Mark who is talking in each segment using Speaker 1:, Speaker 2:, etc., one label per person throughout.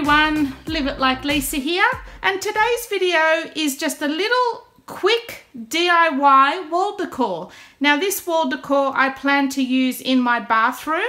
Speaker 1: everyone, Live It Like Lisa here, and today's video is just a little quick DIY wall decor. Now this wall decor I plan to use in my bathroom,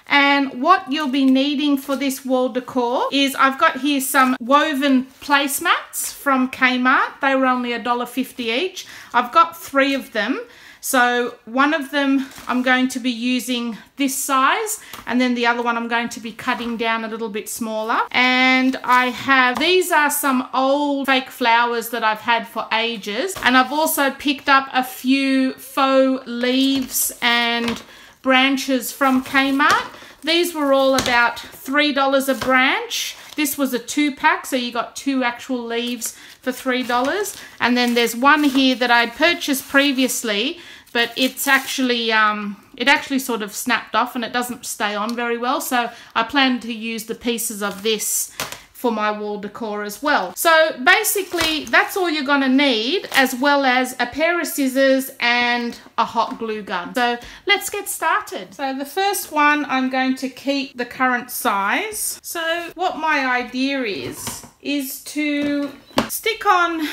Speaker 1: and what you'll be needing for this wall decor is I've got here some woven placemats from Kmart. They were only $1.50 each. I've got 3 of them. So one of them I'm going to be using this size, and then the other one I'm going to be cutting down a little bit smaller. And I have, these are some old fake flowers that I've had for ages. And I've also picked up a few faux leaves and branches from Kmart. These were all about $3 a branch. This was a 2-pack, so you got 2 actual leaves for $3. And then there's one here that I'd purchased previously, but it's actually it actually sort of snapped off and it doesn't stay on very well. So I plan to use the pieces of this for my wall decor as well. So basically that's all you're gonna need, as well as a pair of scissors and a hot glue gun. So let's get started. So the first one, I'm going to keep the current size. So what my idea is to stick on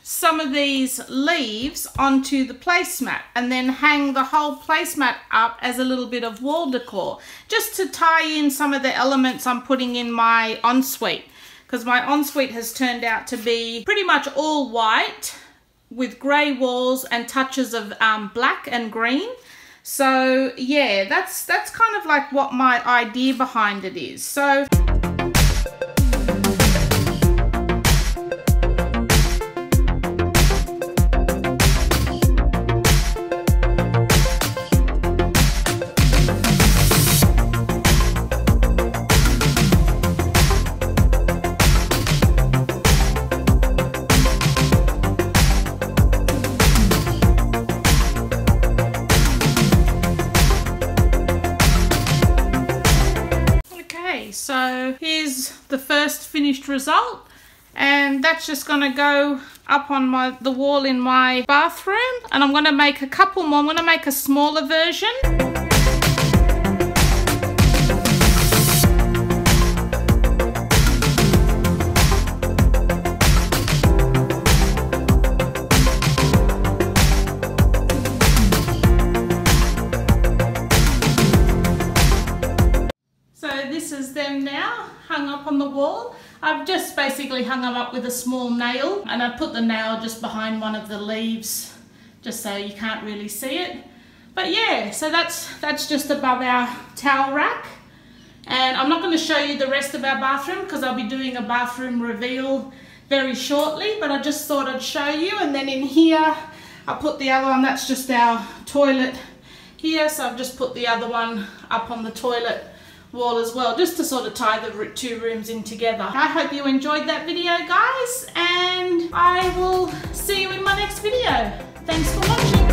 Speaker 1: some of these leaves onto the placemat and then hang the whole placemat up as a little bit of wall decor, just to tie in some of the elements I'm putting in my ensuite, because my ensuite has turned out to be pretty much all white with grey walls and touches of black and green. So yeah, that's kind of like what my idea behind it is. So So here's the first finished result, and that's just going to go up on the wall in my bathroom. And I'm going to make a couple more. I'm going to make a smaller version. This is them now, hung up on the wall. I've just basically hung them up with a small nail, and I put the nail just behind one of the leaves just so you can't really see it. But yeah, so that's just above our towel rack. And I'm not going to show you the rest of our bathroom because I'll be doing a bathroom reveal very shortly, but I just thought I'd show you. And then in here I put the other one, that's just our toilet here, so I've just put the other one up on the toilet wall as well, just to sort of tie the 2 rooms in together. I hope you enjoyed that video, guys, and I will see you in my next video. Thanks for watching.